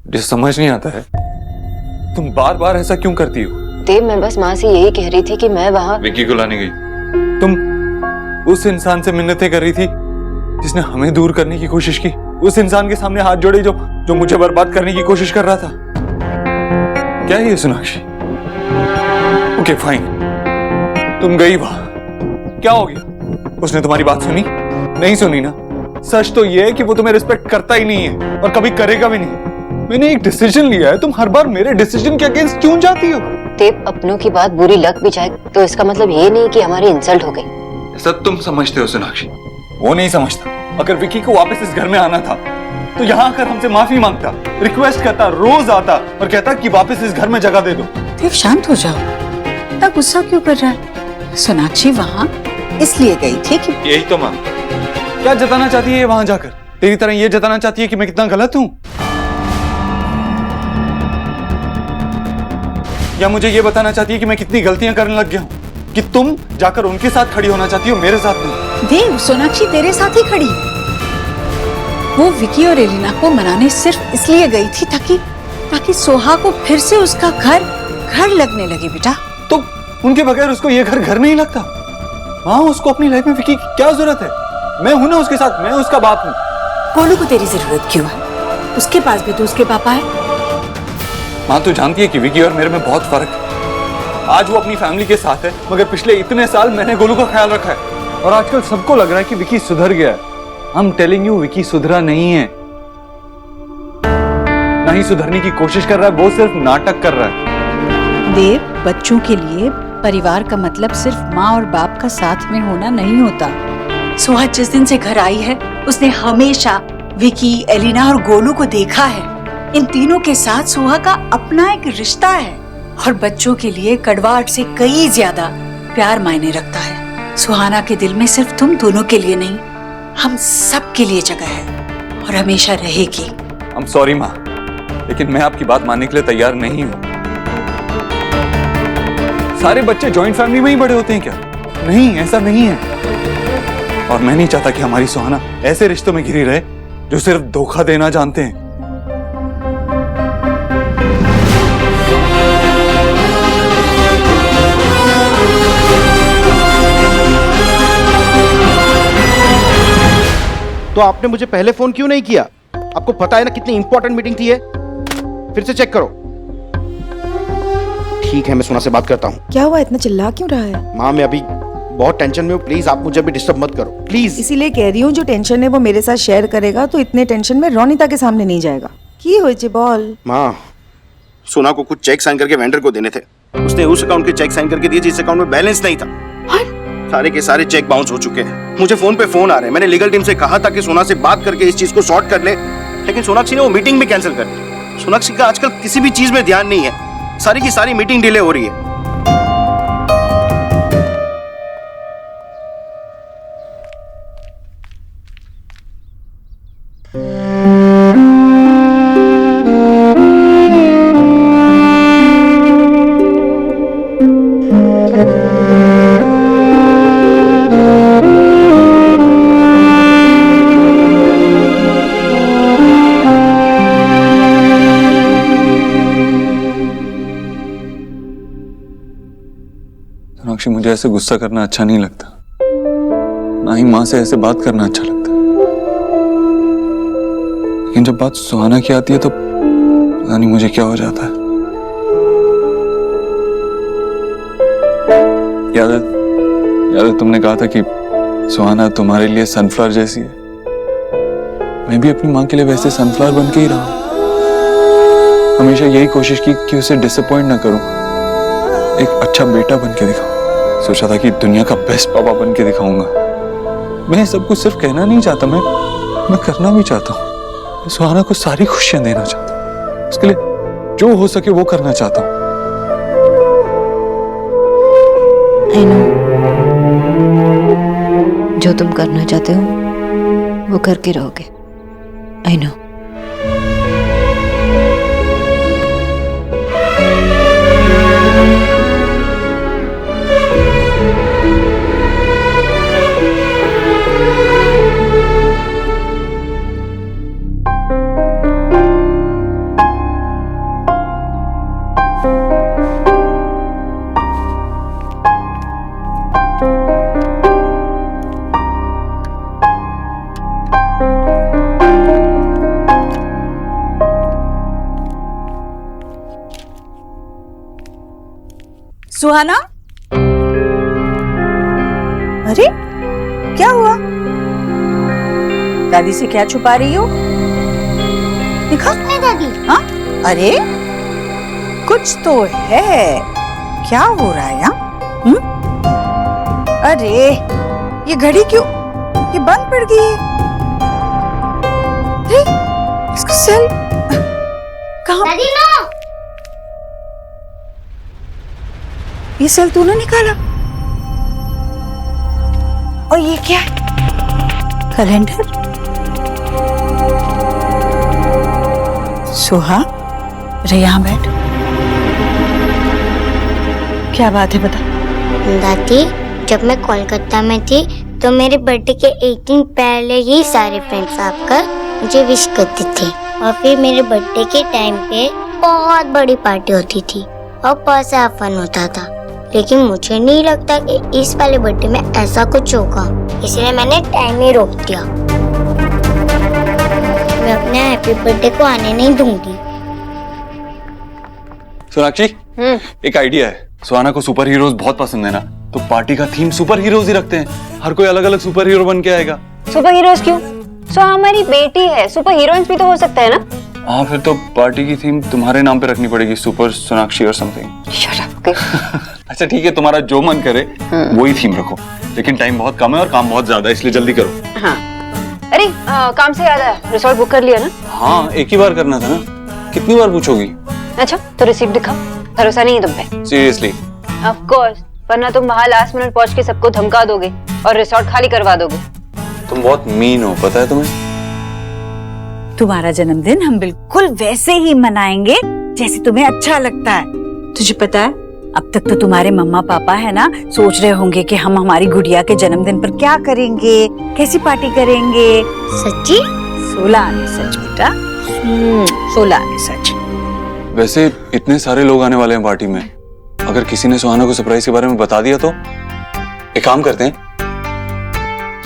मुझे समझ नहीं आता है, तुम बार बार ऐसा क्यों करती हो? देव, मैं बस माँ से यही कह रही थी कि मैं वहाँ विक्की को लाने गई। तुम उस इंसान से मिन्नतें कर रही थी जिसने हमें दूर करने की कोशिश की, उस इंसान के सामने हाथ जोड़े जो मुझे बर्बाद करने की कोशिश कर रहा था। क्या है ये सोनाक्षी? ओके फाइन, तुम गई वहां, क्या हो गया? उसने तुम्हारी बात सुनी? नहीं सुनी ना। सच तो ये है कि वो तुम्हें रिस्पेक्ट करता ही नहीं है और कभी करेगा भी नहीं। मैंने एक डिसीजन लिया है, तुम हर बार मेरे डिसीजन के अगेंस्ट क्यों जाती हो? देव, अपनों की बात बुरी लग भी जाए तो इसका मतलब ये नहीं कि हमारी इंसल्ट हो गई। ऐसा तुम समझते हो सोनाक्षी, वो नहीं समझता। अगर विक्की को वापस इस घर में आना था तो यहाँ आकर हमसे माफी मांगता, रिक्वेस्ट करता, रोज आता और कहता कि वापस इस घर में जगह दे दो। देव शांत हो जाओ, इतना गुस्सा क्यों कर रहा है? सोनाक्षी वहाँ इसलिए गई थी कि यही तो मां, क्या जताना चाहती है वहां जाकर? तेरी तरह ये जताना चाहती है कि मैं कितना गलत हूं, या मुझे ये बताना चाहती है कि मैं कितनी गलतियां करने लग गया हूं कि तुम जाकर उनके साथ खड़ी होना चाहती हो, मेरे साथ नहीं? देव, सोनाक्षी तेरे साथ ही खड़ी है। वो विकी और एलिना को मनाने सिर्फ इसलिए गई थी ताकि सोहा को फिर से उसका घर लगने लगे। बेटा, तो उनके बगैर उसको ये घर नहीं लगता। मां, उसको अपनी लाइफ में विकी की क्या जरूरत है? मैं हूं ना उसके साथ, मैं उसका बाप हूं। गोलू को तेरी जरूरत क्यों है? उसके पास भी तो उसके पापा है। मां, तू जानती है कि विकी और मेरे में बहुत फर्क है। आज वो अपनी फैमिली के साथ है, मगर पिछले इतने साल मैंने गोलू का ख्याल रखा है और आजकल सबको लग रहा है कि विकी सुधर गया है। I'm telling you, विकी सुधरा नहीं है, नहीं सुधरने की कोशिश कर रहा है, वो सिर्फ नाटक कर रहा है। देव, बच्चों के लिए परिवार का मतलब सिर्फ माँ और बाप का साथ में होना नहीं होता। सोहा जिस दिन से घर आई है उसने हमेशा विकी, एलिना और गोलू को देखा है। इन तीनों के साथ सोहा का अपना एक रिश्ता है और बच्चों के लिए कड़वाहट से कई ज्यादा प्यार मायने रखता है। सुहाना के दिल में सिर्फ तुम दोनों के लिए नहीं, हम सब के लिए जगह है और हमेशा रहेगी। I'm sorry माँ, लेकिन मैं आपकी बात मानने के लिए तैयार नहीं हूँ। सारे बच्चे जॉइंट फैमिली में ही बड़े होते हैं क्या? नहीं, ऐसा नहीं है। और मैं नहीं चाहता कि हमारी सुहाना ऐसे रिश्तों में घिरी रहे जो सिर्फ धोखा देना जानते हैं। तो आपने मुझे पहले फोन क्यों नहीं किया? आपको पता है ना कितनी इंपॉर्टेंट मीटिंग थी ये। फिर से चेक करो। ठीक है, मैं सोना से बात करता हूँ। क्या हुआ, इतना चिल्ला क्यों रहा है? माँ, मैं अभी बहुत टेंशन में हूँ, प्लीज आप मुझे अभी डिस्टर्ब मत करो, प्लीज। इसीलिए कह रही हूँ, जो टेंशन है वो मेरे साथ शेयर करेगा तो इतने टेंशन में रोनिता के सामने नहीं जाएगा। की होइछे बोल। माँ, सोना को कुछ चेक साइन करके वेंडर को देने थे। उसने उस अकाउंट के चेक साइन करके दिए जिस अकाउंट में बैलेंस नहीं था। सारे के सारे चेक बाउंस हो चुके हैं। मुझे फोन पे फोन आ रहे हैं। मैंने लीगल टीम से कहा था कि सोना से बात करके इस चीज को सॉर्ट कर ले, लेकिन सोनाक्षी ने वो मीटिंग भी कैंसिल कर दी। सोनाक्षी का आजकल किसी भी चीज में ध्यान नहीं है। सारी की सारी मीटिंग डिले हो रही है। सोनाक्षी, मुझे ऐसे गुस्सा करना अच्छा नहीं लगता, ना ही माँ से ऐसे बात करना अच्छा लगता। लेकिन जब बात सुहाना की आती है तो पता नहीं मुझे क्या हो जाता है। याद है तुमने कहा था कि सुहाना तुम्हारे लिए सनफ्लावर जैसी है। मैं भी अपनी माँ के लिए वैसे सनफ्लावर बन के ही रहा हूं। हमेशा यही कोशिश की कि उसे डिसअपॉइंट ना करूं, एक अच्छा बेटा बन के दिखाऊं। सोचा था कि दुनिया का बेस्ट पापा बन के दिखाऊंगा। मैं सब कुछ सिर्फ कहना नहीं चाहता, मैं करना भी चाहता हूँ। सुहाना को सारी खुशियां देना चाहता हूँ, उसके लिए जो हो सके वो करना चाहता हूँ। I know, जो तुम करना चाहते हो वो करके रहोगे। I know। सुहाना, अरे क्या हुआ? दादी से क्या छुपा रही हो? दिखा दादी। हाँ, अरे कुछ तो है। क्या हो रहा है यहाँ? अरे ये घड़ी क्यों ये बंद पड़ गई है? अरे, इसका सेल कहाँ? दादी नो। ये सेल तूने निकाला? और ये क्या है? कैलेंडर? सुहा, अरे यहाँ बैठ। क्या बात है बता। दादी, जब मैं कोलकाता में थी तो मेरे बर्थडे के एक दिन पहले ही सारे फ्रेंड्स आकर मुझे विश करते थे और फिर मेरे बर्थडे के टाइम पे बहुत बड़ी पार्टी होती थी और बहुत सा फन होता था। लेकिन मुझे नहीं लगता कि इस वाले बर्थडे में ऐसा कुछ होगा, इसलिए मैंने टाइम ही रोक दिया। मैं अपने हैप्पी बर्थडे को आने नहीं दूंगी। सोनाक्षी, एक आइडिया है। सुहाना को सुपर हीरोज बहुत पसंद है ना, तो पार्टी का थीम सुपर हीरोज ही रखते हैं। हर कोई अलग अलग सुपर हीरो बन के आएगा। सुपर हीरोज क्यों? सो हमारी बेटी है, सुपर हीरोइंस भी तो हो सकता है ना। हाँ, फिर तो पार्टी की थीम तुम्हारे नाम पे रखनी पड़ेगी, सुपर सोनाक्षी और समथिंग। Shut up. अच्छा ठीक है, तुम्हारा जो मन करे वही थीम रखो, लेकिन टाइम बहुत कम है और काम बहुत ज्यादा है, इसलिए जल्दी करो। हाँ, अरे काम से याद है, रिसोर्ट बुक कर लिया ना? हाँ, एक ही बार करना था ना, कितनी बार पूछोगी? अच्छा तो रिसीप्ट दिखाओ, भरोसा नहीं है तुम पे। सीरियसली? ऑफ कोर्स, वरना तुम वहाँ लास्ट मिनट पहुँच के सबको धमका दोगे और रिसोर्ट खाली करवा दोगे। तुम बहुत मीन हो, पता है तुम्हें? तुम्हारा जन्मदिन हम बिल्कुल वैसे ही मनाएंगे जैसे तुम्हें अच्छा लगता है। तुझे पता है, अब तक तो तुम्हारे मम्मा पापा है ना सोच रहे होंगे कि हम हमारी गुड़िया के जन्मदिन पर क्या करेंगे, कैसी पार्टी करेंगे। सच्ची? 16 आने सच बेटा, 16 आने सच। वैसे इतने सारे लोग आने वाले हैं पार्टी में, अगर किसी ने सुहाना को सरप्राइज के बारे में बता दिया तो? एक काम करते हैं,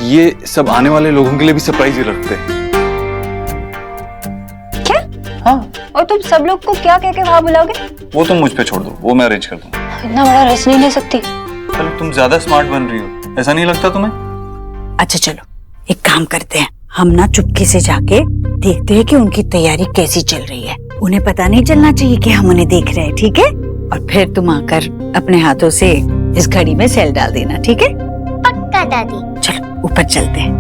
ये सब आने वाले लोगों के लिए भी सरप्राइज ही रखते हैं। क्या? हाँ। और तुम सब लोग को क्या कह के वहाँ बुलाओगे? वो तुम मुझ पे छोड़ दो, वो मैं अरेंज कर दूँ। इतना बड़ा रिस्क नहीं ले सकती। चलो, तुम ज्यादा स्मार्ट बन रही हो, ऐसा नहीं लगता तुम्हें? अच्छा चलो एक काम करते हैं, हम ना चुपके से जाके देखते हैं कि उनकी तैयारी कैसी चल रही है। उन्हें पता नहीं चलना चाहिए कि हम उन्हें देख रहे हैं, ठीक है? और फिर तुम आकर अपने हाथों से इस घड़ी में सेल डाल देना, ठीक है? पक्का दादी। चलो ऊपर चलते हैं।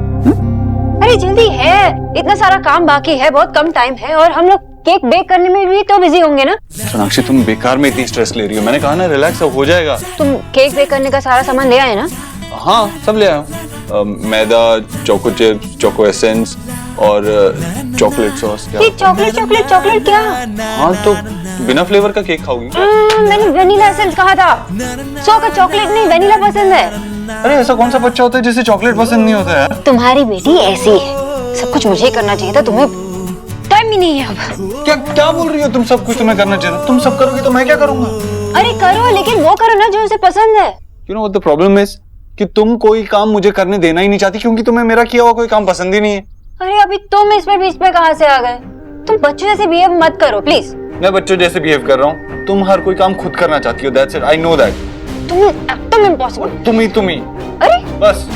अरे जल्दी है, इतना सारा काम बाकी है, बहुत कम टाइम है और हम लोग केक बेक करने में भी तो बिजी होंगे ना। सोनाक्षी, तुम बेकार में इतनी स्ट्रेस ले रही हो। मैंने कहा ना, रिलैक्स हो जाएगा। तुम केक बेक करने का सारा सामान ले आए ना? हाँ, सब ले आया। मैदा, चोको चिप्स, चोको एसेंस और चॉकलेट सॉस। ये चॉकलेट चॉकलेट चॉकलेट क्या? हाँ, तो बिना फ्लेवर का केक खाओगी? मैंने वेनिला एसेंस कहा था। सो का चॉकलेट नहीं, वेनिला पसंद है। अरे ऐसा कौन सा बच्चा होता है जिसे चॉकलेट पसंद नहीं होता यार? तुम्हारी बेटी ऐसी है, सब कुछ मुझे ही करना चाहिए था, तुम्हें टाइम ही नहीं है अब। क्या बोल रही हो तुम? सब कुछ तुम्हें करना चाहिए। तुम सब करोगी तो मैं क्या करूंगा? अरे करो, लेकिन वो करो ना जो उसे पसंद है। You know what the problem is? कि तुम कोई काम मुझे करने देना ही नहीं चाहती क्योंकि तुम्हें मेरा किया हुआ कोई काम पसंद ही नहीं है। अरे अभी तुम इसमें बीच में कहाँ से आ गए? तुम बच्चों जैसे बिहेव मत करो प्लीज। मैं बच्चों जैसे बिहेव कर रहा हूँ? तुम हर कोई काम खुद करना चाहती हो, that's it, I know that. तुम एकदम इम्पॉसिबल। तुम ही अरे बस।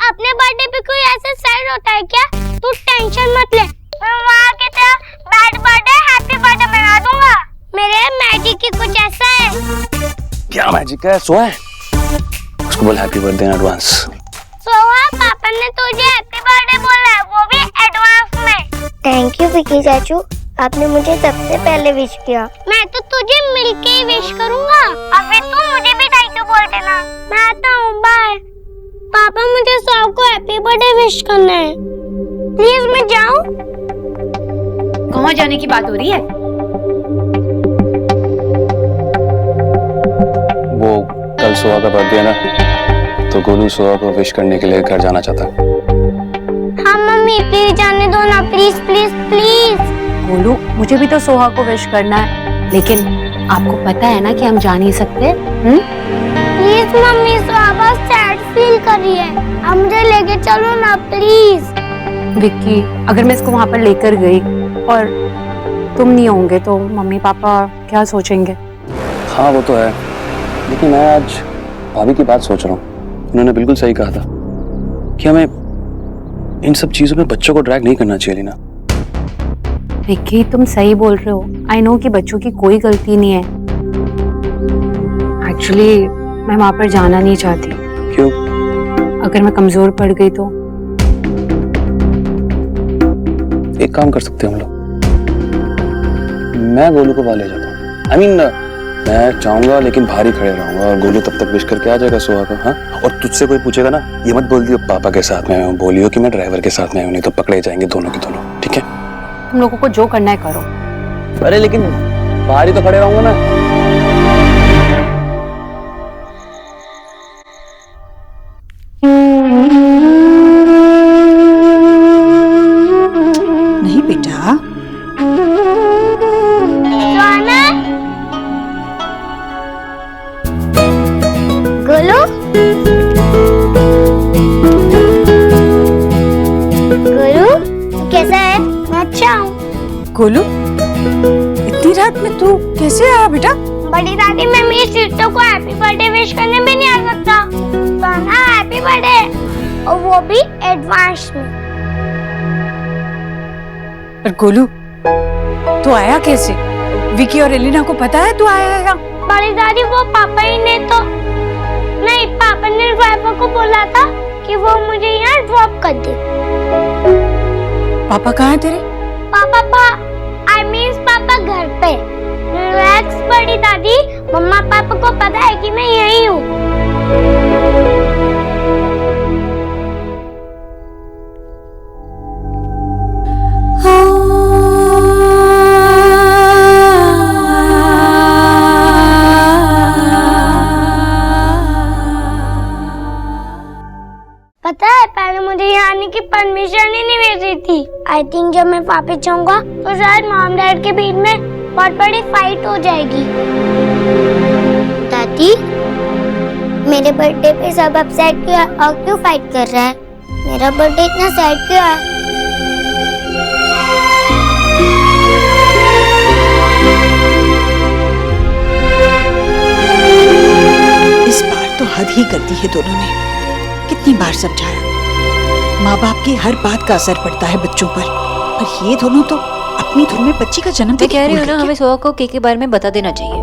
अपने बर्थडे पे कोई ऐसा सैड होता है क्या? तू टेंशन मत ले, मैं वहाँ की तरह बैड बर्थडे हैप्पी बर्थडे मना दूंगा। मेरे मैजिक ही कुछ ऐसा है। क्या मैजिक है? सोहा है, उसको बोल happy birthday in advance. Soha, पापा ने तुझे हैप्पी बर्थडे बोला है, वो भी एडवांस में। थैंक यू विकी चाचू, आपने मुझे सबसे पहले विश किया। मैं तो तुझे मिलके ही विश करूंगा, और फिर तू मुझे भी थैंक यू बोल देना। मैं आता हूँ, बाय। पापा, मुझे सोहा को हैप्पी बर्थडे विश करना है, प्लीज मैं जाऊँ? कहाँ जाने की बात हो रही है? वो कल सोहा का बर्थडे है ना, तो गोलू सोहा को विश करने के लिए घर जाना चाहता। हाँ मम्मी, प्लीज जाने दो ना, प्लीज प्लीज प्लीज। गोलू, मुझे भी तो सोहा को विश करना है, लेकिन आपको पता है ना कि हम जा नहीं सकते। मम्मी सुहाबा सैड फील कर रही है, अब मुझे लेके चलो ना प्लीज। विक्की, अगर मैं इसको वहाँ पर लेकर गई और तुम नहीं होंगे तो मम्मी पापा क्या सोचेंगे? हाँ वो तो है, लेकिन मैं आज भाभी की बात सोच रहा हूँ। उन्होंने बिल्कुल सही कहा था कि हमें इन सब चीजों में बच्चों को ड्रैग नहीं करना चाहिए लीना। विक्की, तुम सही बोल रहे हो। आई नो कि बच्चों की कोई गलती नहीं है। एक्चुअली मैं वहां पर जाना नहीं चाहती। क्यों? अगर मैं कमजोर पड़ गई तो? एक काम कर सकते हैं हम लोग, मैं गोलू को वहां ले जाता हूँ। I mean, मैं चाहूंगा लेकिन बाहर ही खड़े रहूंगा और गोलू तब तक विश करके आ जाएगा सुहा को। हाँ, और तुझसे कोई पूछेगा ना, ये मत बोल दियो पापा के साथ में हूँ, बोलियो कि मैं ड्राइवर के साथ में हूँ, नहीं तो पकड़े जाएंगे दोनों के दोनों। ठीक है? तुम लोगों को जो करना है करो। अरे लेकिन बाहर ही तो खड़े रहूंगा ना। नहीं बेटा, गोलू, गोलू तू कैसा है? मैं अच्छा हूँ। गोलू इतनी रात में तू कैसे आया बेटा? बड़ी दादी, मैं मेरी सिस्टर को हैप्पी बर्थडे विश करने भी नहीं आ सकता। सोना हैप्पी बर्थडे, और वो भी एडवांस में। पर गोलू तू आया कैसे? विकी और एलिना को पता है तू आया है यहाँ? बड़ी दादी, वो पापा ही ने तो नहीं, पापा ने ड्राइवर को बोला था कि वो मुझे यहाँ ड्रॉप कर दे। पापा कहाँ है तेरे? पापा आई मीन्स पापा घर पे। रिलैक्स बड़ी दादी, मम्मा पापा को पता है कि मैं यही हूँ। पता है, पहले मुझे यहाँ आने की परमिशन ही नहीं मिल रही थी। आई थिंक जब मैं वापस जाऊंगा तो शायद मॉम डैड के बीच में बहुत बड़ी फाइट हो जाएगी। दादी, मेरे बर्थडे पे सब अपसेट क्यों है और क्यों फाइट कर रहा है? मेरा बर्थडे इतना सैड क्यों है? इस बार तो हद ही कर दी है दोनों ने। कितनी बार समझाया, माँ बाप की हर बात का असर पड़ता है बच्चों पर ये दोनों तो अपनी धुन में बच्ची का जन्म मैं कह रही हूँ ना, हमें सोहा को केक के बारे में बता देना चाहिए।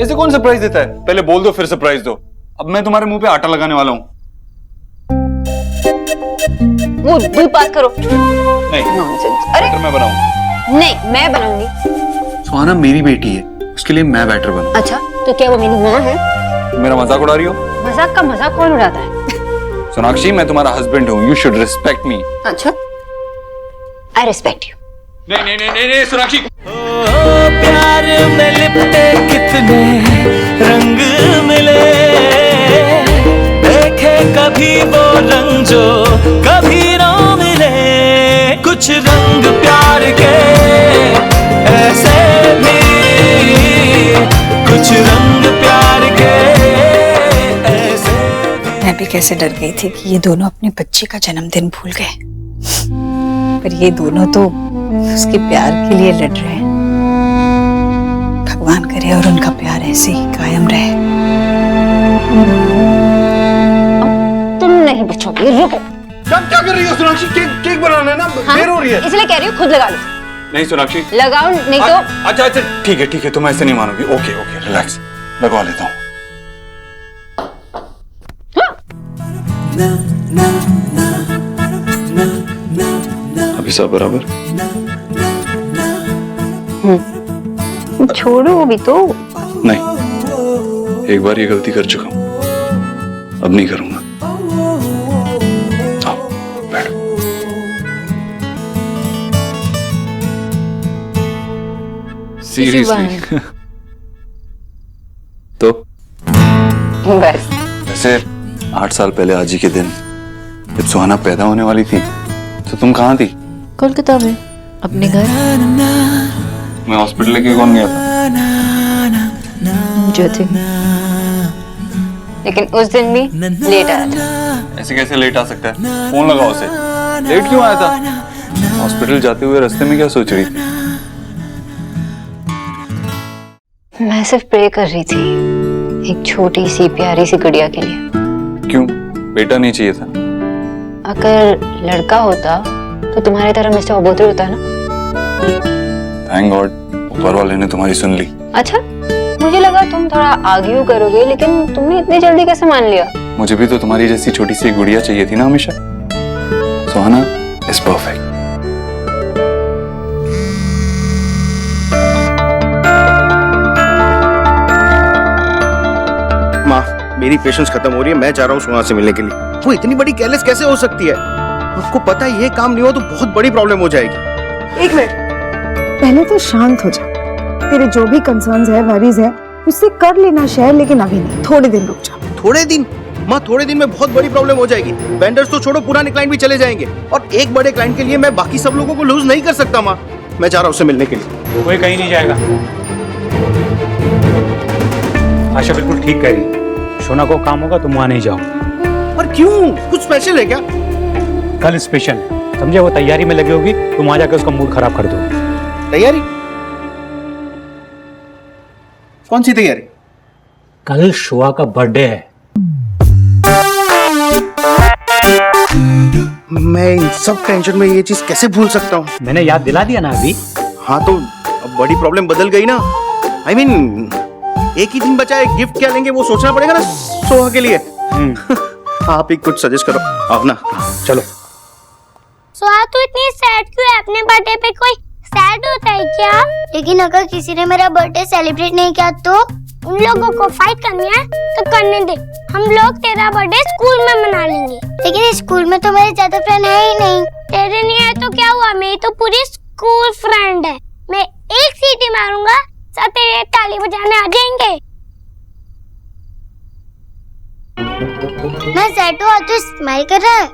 ऐसे कौन सरप्राइज देता है? पहले बोल दो फिर सरप्राइज दो। अब मैं तुम्हारे मुंह पे आटा लगाने वाला हूँ। वो बात करो। नहीं, अरे बैटर मैं बनाऊंगा। नहीं, मैं बनाऊंगी। सुहाना मेरी बेटी है, उसके लिए मैं बैटर बनूं। अच्छा, तो क्या वो मेरी माँ है? मेरा मजाक उड़ा रही हो? मजाक का मजाक कौन उड़ाता है? सोनाक्षी, मैं तुम्हारा हस्बैंड हूँ, यू शुड रिस्पेक्ट मी। अच्छा, आई रिस्पेक्ट यू। नहीं नहीं नहीं नहीं सोनाक्षी। प्यार में लिपटे कितने रंग मिले, देखे कभी वो रंग जो कभी ना मिले। कुछ रंग प्यार के ऐसे भी, कुछ रंग प्यार के ऐसे भी। मैं भी कैसे डर गई थी कि ये दोनों अपने बच्चे का जन्मदिन भूल गए, पर ये दोनों तो उसके प्यार के लिए लड़ रहे हैं। भगवान करे और उनका प्यार ऐसे ही कायम रहे। तुम नहीं बचोगे, रुको। क्या कर रही हो सोनाक्षी? केक बनाना है ना, देर हो रही है। इसलिए कह रही हूँ, खुद लगा लो। नहीं सोनाक्षी, लगाओ नहीं तो। अच्छा अच्छा ठीक है, तुम ऐसे नहीं मानोगी। ओके रिलैक्स, लगवा लेता हूँ। अभी सब बराबर? छोड़ो अभी तो। नहीं, एक बार ये गलती कर चुका हूँ, अब नहीं करूंगा। आओ बैठो। सीरियसली? तो बस वैसे 8 साल पहले आज ही के दिन जब सुहाना पैदा होने वाली थी तो तुम कहाँ थी? कोलकाता में अपने घर। मैं हॉस्पिटल लेके कौन गया था? जो थे, लेकिन उस दिन भी लेट आया था। ऐसे कैसे लेट आ सकता है? फोन लगाओ उसे। लेट क्यों आया था? हॉस्पिटल जाते हुए रास्ते में क्या सोच रही थी? मैं सिर्फ प्रे कर रही थी एक छोटी सी प्यारी सी गुड़िया के लिए। क्यों? बेटा नहीं चाहिए था? अगर लड़का होता तो तुम्हारी तरह मिस्टर अबोत्री होता ना। थैंक गॉड, ऊपर वाले ने तुम्हारी सुन ली। अच्छा, मुझे लगा तुम थोड़ा आर्ग्यू करोगे, लेकिन तुमने इतनी जल्दी कैसे मान लिया? मुझे भी तो तुम्हारी जैसी छोटी सी गुड़िया चाहिए थी ना हमेशा। सुहाना इज परफेक्ट। माँ, मेरी पेशेंस खत्म हो रही है, मैं जा रहा हूँ सुहा से मिलने के लिए। वो इतनी बड़ी केयरलेस कैसे हो सकती है? आपको पता है ये काम नहीं हो तो बहुत बड़ी प्रॉब्लम हो जाएगी। एक मिनट, पहले तो शांत हो जा। तेरे जो भी कंसर्न्स है, वरीज है, उससे कर लेना शेयर, लेकिन अभी नहीं, थोड़े दिन रुक जा। थोड़े दिन? माँ, थोड़े दिन में बहुत बड़ी प्रॉब्लम हो जाएगी। वेंडर्स तो छोड़ो, पुराने क्लाइंट भी चले जाएंगे, और एक बड़े क्लाइंट के लिए मैं बाकी सब लोगों को लूज नहीं कर सकता। माँ, मैं जा रहा हूँ उससे मिलने के लिए। कोई कहीं नहीं जाएगा। आशा बिल्कुल ठीक कह रही है। सोना को काम होगा तुम वहां नहीं जाओ। पर क्यों? कुछ स्पेशल है क्या? कल स्पेशल है, समझे? वो तैयारी में लगी होगी, तुम वहां जाकर उसका मूड खराब कर दो। तैयारी? कौन सी तैयारी? कल शुआ का बर्थडे है। मैं इन सब टेंशन में ये चीज कैसे भूल सकता हूँ? मैंने याद दिला दिया ना अभी। हाँ, तो अब बड़ी प्रॉब्लम बदल गई ना। I mean, एक ही दिन बचा है, गिफ्ट क्या लेंगे वो सोचना पड़ेगा ना सोहा के लिए। आप ही कुछ सजेस्ट करो। आओ ना, चलो। सोहा, तू इतनी सैड क्यों है? अपने बर्थडे पे कोई सैड होता है क्या? लेकिन अगर किसी ने मेरा बर्थडे सेलिब्रेट नहीं किया तो? उन लोगों को फाइट करनी है तो करने दे, हम लोग तेरा बर्थडे स्कूल में मना लेंगे। लेकिन स्कूल में तो मेरे ज्यादा फ्रेंड है ही नहीं। तेरे नहीं है तो क्या हुआ, मेरी तो पूरी स्कूल फ्रेंड है। मैं एक सीटी मारूंगा, सब तेरे ताली बजाने आ जाएंगे। मैं सेट हूँ, तू स्माइल कर रहा है।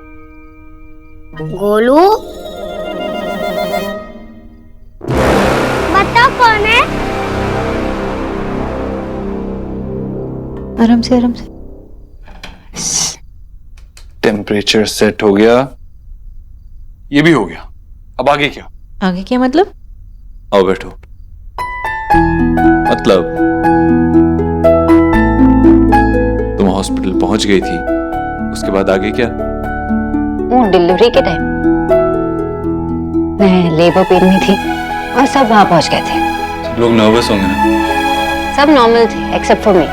गोलू, बताओ कौन है? आराम से, आराम से। टेम्परेचर सेट हो गया, ये भी हो गया। अब आगे क्या? आगे क्या मतलब? आओ बैठो। मतलब तुम हॉस्पिटल पहुंच गई थी, उसके बाद आगे क्या? वो डिलीवरी के टाइम मैं लेबर पेन में थी और सब वहां पहुंच गए थे। सब लोग नर्वस होंगे ना? सब नॉर्मल थे एक्सेप्ट फॉर मी।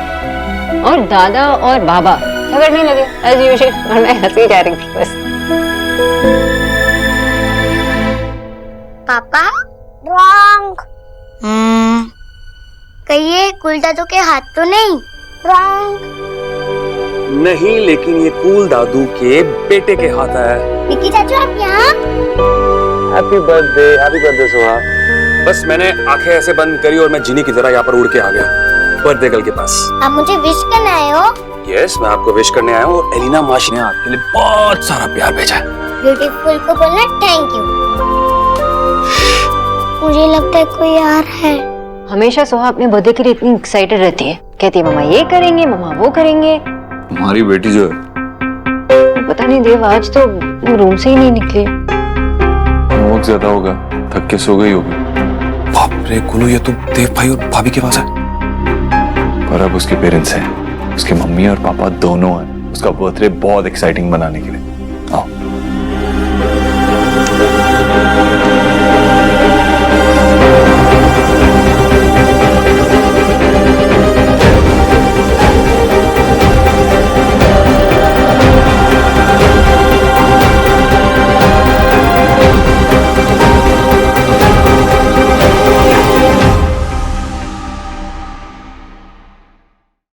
और दादा और बाबा झगड़ने लगे एज यूजुअल, और मैं हंसी जा रही थी बस। पापा, रॉन्ग। कहीं ये कूल दादू के हाथ तो नहीं? रॉन्ग। नहीं, लेकिन ये कूल दादू के बेटे के हाथ है। विकी चाचू, आप यहाँ? Happy birthday Soha. बस मैंने आंखें ऐसे बंद करी और मैं जीनी की तरह यहाँ पर उड़ के आ गया बर्थडे गर्ल के पास। आप मुझे विश करने आए हो? यस, मैं आपको विश करने आया हूँ, और एलिना माशी ने आपके लिए बहुत सारा प्यार भेजा है। ब्यूटीफुल को बोलना थैंक यू। मुझे लगता है कोई आ रहा है। हमेशा सोहा अपने बर्थडे के लिए इतनी एक्साइटेड रहती है, कहती है मम्मा ये करेंगे, मम्मा वो करेंगे। तुम्हारी बेटी जो है, पता नहीं देव, आज तो वो रूम से ही नहीं निकली। होमवर्क ज्यादा होगा, थक के सो गई होगी। बाप रे गुलू, ये तो देव भाई और भाभी के पास है। पर अब उसके पेरेंट्स हैं, उसके मम्मी और पापा दोनों हैं उसका बर्थडे बहुत एक्साइटिंग बनाने के लिए।